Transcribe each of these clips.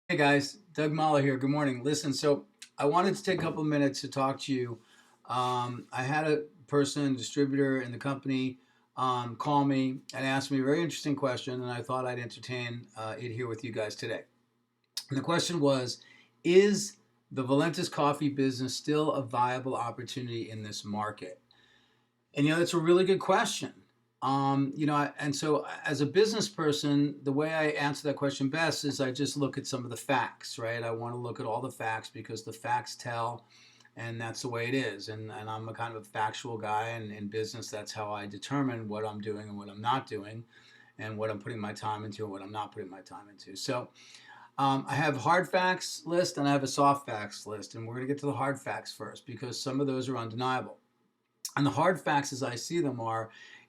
Hey guys, Doug Mahler here. Good morning. Listen, so I wanted to take a couple of minutes to talk to you. I had a person, distributor in the company, call me and ask me a very interesting question, and I thought I'd entertain it here with you guys today. And the question was, is the Valentis coffee business still a viable opportunity in this market? And that's a really good question. And so as a business person, the way I answer that question best is I just look at some of the facts, right? I want to look at all the facts because the facts tell, and that's the way it is. And I'm a kind of a factual guy, and in business, that's how I determine what I'm doing and what I'm not doing, and what I'm putting my time into and what I'm not putting my time into. So I have hard facts list and I have a soft facts list, and we're going to get to the hard facts first because some of those are undeniable. And the hard facts as I see them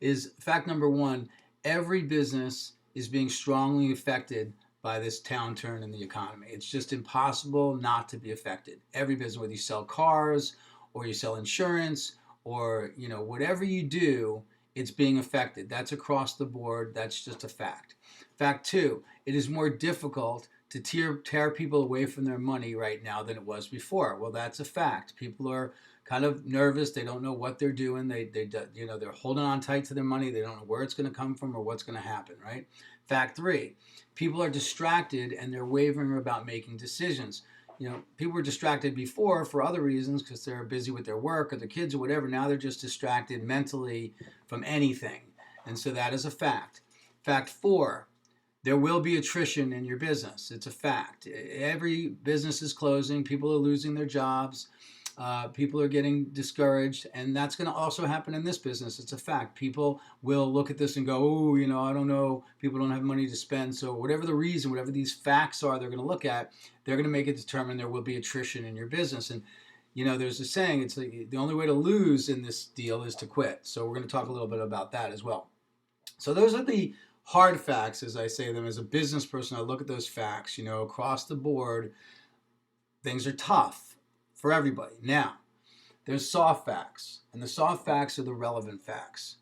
is fact number one, every business is being strongly affected by this downturn in the economy. It's just impossible not to be affected. Every business, whether you sell cars or you sell insurance or whatever you do, it's being affected. That's across the board. That's just a fact. Fact two, it is more difficult to tear people away from their money right now than it was before. Well, that's a fact. People are kind of nervous. They don't know what they're doing. They're holding on tight to their money. They don't know where it's going to come from or what's going to happen, right? Fact three, people are distracted and they're wavering about making decisions. People were distracted before for other reasons because they're busy with their work or their kids or whatever. Now they're just distracted mentally from anything. And so that is a fact. Fact four, there will be attrition in your business. It's a fact. Every business is closing. People are losing their jobs. People are getting discouraged, and that's going to also happen in this business. It's a fact. People will look at this and go, oh, I don't know. People don't have money to spend. So whatever the reason, whatever these facts are, they're going to look at. They're going to make it determine there will be attrition in your business. And there's a saying. It's like the only way to lose in this deal is to quit. So we're going to talk a little bit about that as well. So those are the hard facts, as I say them. As a business person, I look at those facts. Across the board, things are tough for everybody. Now, there's soft facts, and the soft facts are the relevant facts.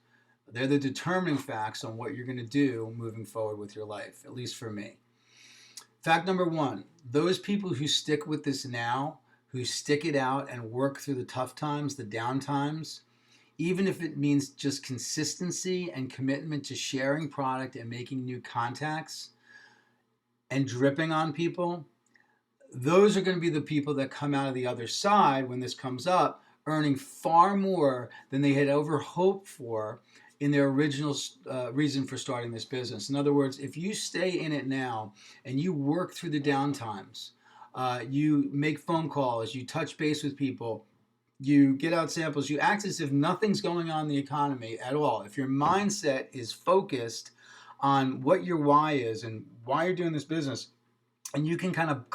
They're the determining facts on what you're going to do moving forward with your life, at least for me. Fact number one, those people who stick with this now, who stick it out and work through the tough times, the down times, even if it means just consistency and commitment to sharing product and making new contacts and dripping on people, those are going to be the people that come out of the other side when this comes up earning far more than they had ever hoped for in their original reason for starting this business. In other words, if you stay in it now and you work through the downtimes, you make phone calls, you touch base with people, you get out samples, you act as if nothing's going on in the economy at all. If your mindset is focused on what your why is and why you're doing this business, and you can kind of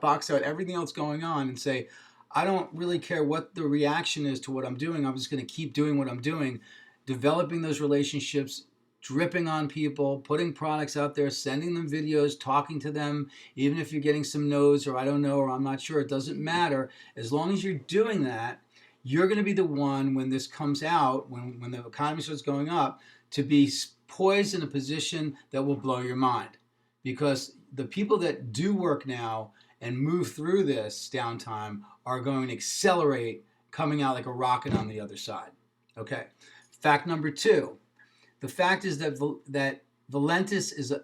box out everything else going on and say, I don't really care what the reaction is to what I'm doing. I'm just going to keep doing what I'm doing, developing those relationships, dripping on people, putting products out there, sending them videos, talking to them, even if you're getting some no's or I don't know or I'm not sure, it doesn't matter. As long as you're doing that, you're going to be the one when this comes out, when the economy starts going up, to be poised in a position that will blow your mind. Because the people that do work now and move through this downtime are going to accelerate coming out like a rocket on the other side. Okay. Fact number two, the fact is that Valentis is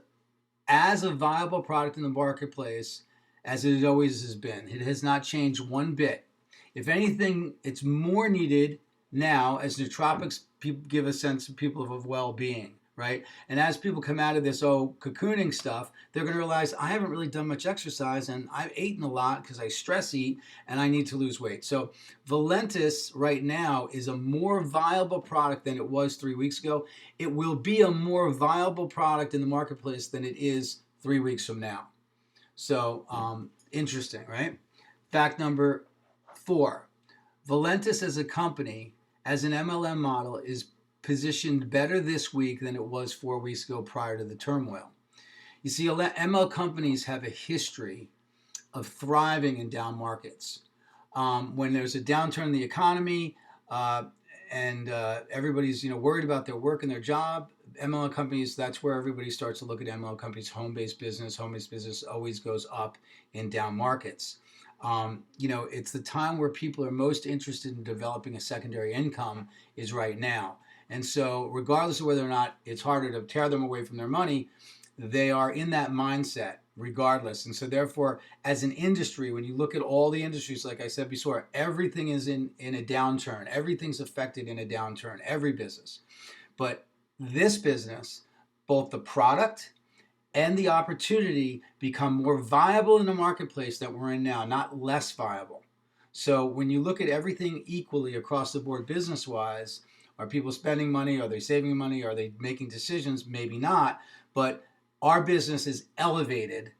as a viable product in the marketplace as it always has been. It has not changed one bit. If anything, it's more needed now as nootropics give a sense of people of well-being, right? And as people come out of this cocooning stuff, they're going to realize I haven't really done much exercise and I've eaten a lot because I stress eat and I need to lose weight. So Valentis right now is a more viable product than it was 3 weeks ago. It will be a more viable product in the marketplace than it is 3 weeks from now. So interesting, right? Fact number four, Valentis as a company, as an MLM model, is positioned better this week than it was 4 weeks ago prior to the turmoil. You see, ML companies have a history of thriving in down markets. When there's a downturn in the economy and everybody's worried about their work and their job, MLM companies, that's where everybody starts to look at MLM companies. Home-based business. Home-based business always goes up in down markets. It's the time where people are most interested in developing a secondary income is right now. And so, regardless of whether or not it's harder to tear them away from their money, they are in that mindset regardless. And so, therefore, as an industry, when you look at all the industries, like I said before, everything is in a downturn. Everything's affected in a downturn, every business. But this business, both the product and the opportunity become more viable in the marketplace that we're in now, not less viable. So when you look at everything equally across the board business wise, are people spending money? Are they saving money? Are they making decisions? Maybe not. But our business is elevated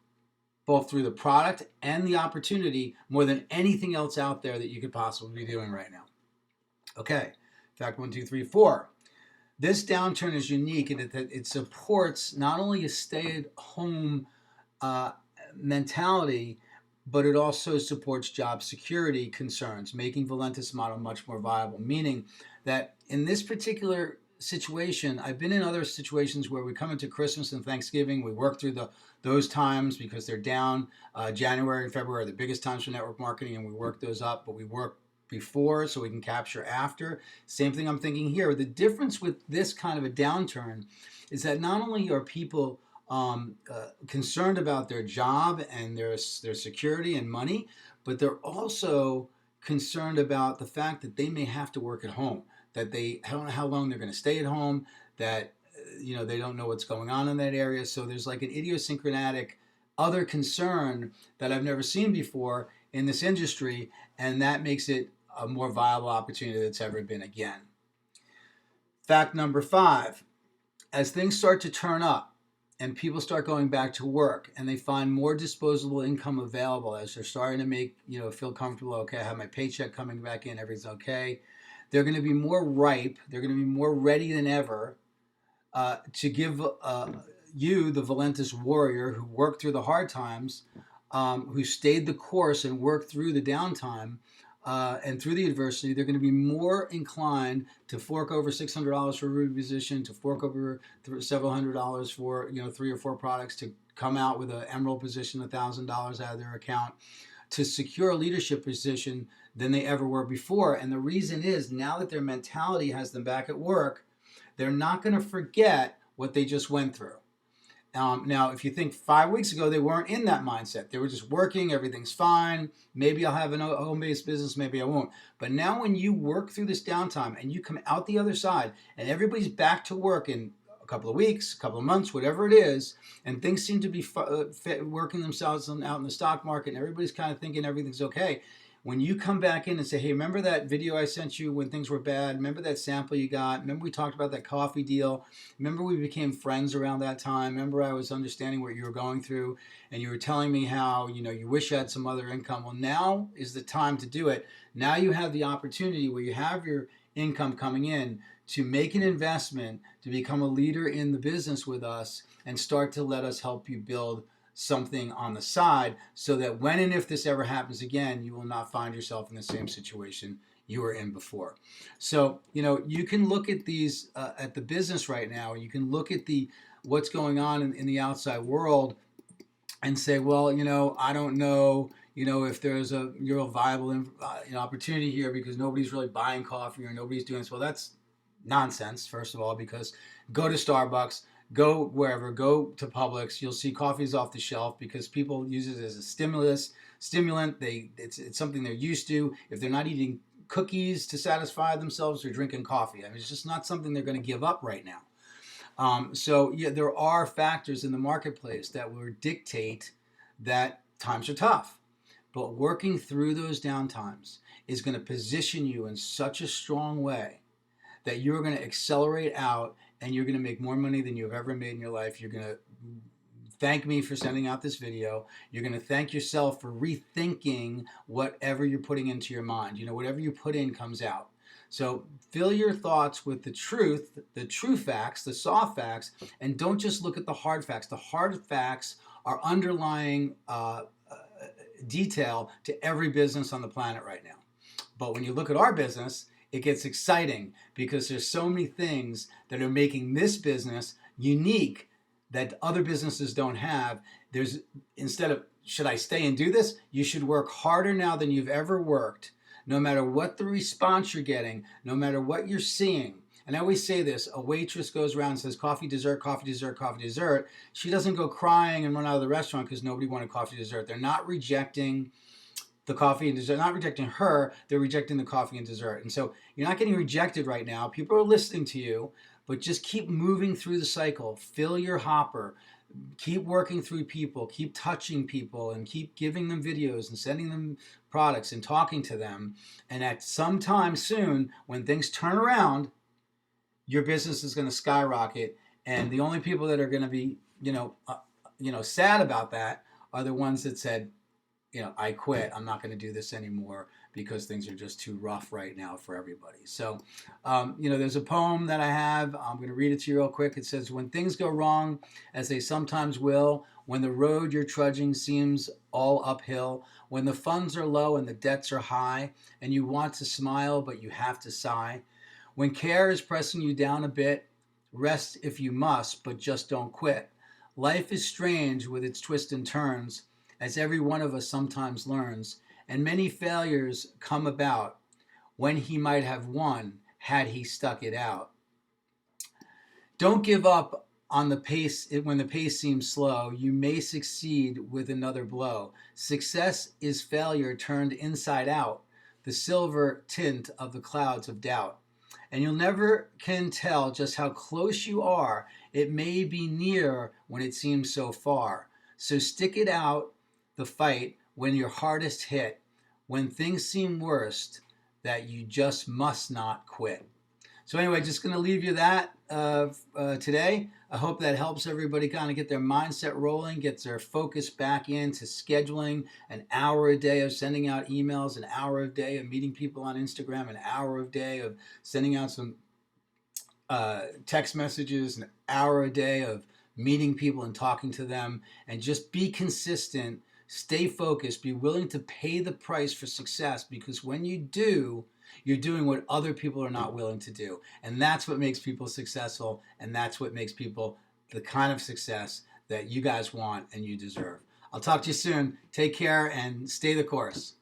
both through the product and the opportunity more than anything else out there that you could possibly be doing right now. Okay, fact 1, 2, 3, 4. This downturn is unique in that it supports not only a stay-at-home mentality, but it also supports job security concerns, making Valentis model much more viable. Meaning that in this particular situation, I've been in other situations where we come into Christmas and Thanksgiving, we work through those times because they're down. January and February are the biggest times for network marketing, and we work those up, but we work before so we can capture after. Same thing I'm thinking here. The difference with this kind of a downturn is that not only are people concerned about their job and their security and money, but they're also concerned about the fact that they may have to work at home, that they don't know how long they're going to stay at home, that they don't know what's going on in that area. So there's like an idiosyncratic other concern that I've never seen before in this industry, and that makes it a more viable opportunity that's ever been again. Fact number 5, as things start to turn up and people start going back to work and they find more disposable income available as they're starting to make, feel comfortable, okay, I have my paycheck coming back in, everything's okay, they're going to be more ripe, they're going to be more ready than ever to give you, the Valentis warrior who worked through the hard times, who stayed the course and worked through the downtime and through the adversity, they're going to be more inclined to fork over $600 for a Ruby position, to fork over several $100s for 3 or 4 products, to come out with an Emerald position, $1,000 out of their account, to secure a leadership position than they ever were before. And the reason is, now that their mentality has them back at work, they're not going to forget what they just went through. Now, if you think 5 weeks ago, they weren't in that mindset. They were just working, everything's fine. Maybe I'll have a home-based business, maybe I won't. But now when you work through this downtime and you come out the other side and everybody's back to work in a couple of weeks, a couple of months, whatever it is, and things seem to be working themselves out in the stock market and everybody's kind of thinking everything's okay, when you come back in and say, hey, remember that video I sent you when things were bad? Remember that sample you got? Remember we talked about that coffee deal? Remember we became friends around that time? Remember I was understanding what you were going through and you were telling me how, you wish you had some other income. Well, now is the time to do it. Now you have the opportunity where you have your income coming in to make an investment, to become a leader in the business with us and start to let us help you build something on the side so that when and if this ever happens again, you will not find yourself in the same situation you were in before. So, you can look at these, at the business right now, you can look at what's going on in the outside world and say, well, I don't know, if there's a real viable opportunity here because nobody's really buying coffee or nobody's doing this. Well, that's nonsense, first of all, because go to Starbucks, go wherever, go to Publix, you'll see coffee's off the shelf because people use it as a stimulant. It's something they're used to. If they're not eating cookies to satisfy themselves, they're drinking coffee. I mean, it's just not something they're going to give up right now. So yeah, there are factors in the marketplace that will dictate that times are tough. But working through those downtimes is going to position you in such a strong way that you're going to accelerate out and you're going to make more money than you've ever made in your life. You're going to thank me for sending out this video. You're going to thank yourself for rethinking whatever you're putting into your mind. Whatever you put in comes out. So fill your thoughts with the truth, the true facts, the soft facts, and don't just look at the hard facts. The hard facts are underlying detail to every business on the planet right now. But when you look at our business, it gets exciting because there's so many things that are making this business unique that other businesses don't have. There's, instead of should I stay and do this, you should work harder now than you've ever worked, no matter what the response you're getting, no matter what you're seeing. And I always say this, a waitress goes around and says coffee, dessert, coffee, dessert, coffee, dessert. She doesn't go crying and run out of the restaurant because nobody wanted coffee, dessert. They're not rejecting the coffee and dessert, not rejecting her, they're rejecting the coffee and dessert. And so you're not getting rejected right now. People are listening to you, but just keep moving through the cycle. Fill your hopper. Keep working through people, keep touching people, and keep giving them videos and sending them products and talking to them. And at some time soon, when things turn around, your business is going to skyrocket. And the only people that are going to be, sad about that are the ones that said, I quit. I'm not going to do this anymore because things are just too rough right now for everybody. So, there's a poem that I have. I'm going to read it to you real quick. It says, when things go wrong, as they sometimes will, when the road you're trudging seems all uphill, when the funds are low and the debts are high, and you want to smile, but you have to sigh, when care is pressing you down a bit, rest if you must, but just don't quit. Life is strange with its twists and turns, as every one of us sometimes learns, and many failures come about when he might have won had he stuck it out. Don't give up on the pace when the pace seems slow. You may succeed with another blow. Success is failure turned inside out, the silver tint of the clouds of doubt. And you'll never can tell just how close you are. It may be near when it seems so far. So stick it out, the fight, when you're hardest hit, when things seem worst, that you just must not quit. So anyway, just going to leave you that today. I hope that helps everybody kind of get their mindset rolling, get their focus back into scheduling an hour a day of sending out emails, an hour a day of meeting people on Instagram, an hour a day of sending out some text messages, an hour a day of meeting people and talking to them, and just be consistent. Stay focused, be willing to pay the price for success, because when you do, you're doing what other people are not willing to do. And that's what makes people successful, and that's what makes people the kind of success that you guys want and you deserve. I'll talk to you soon. Take care and stay the course.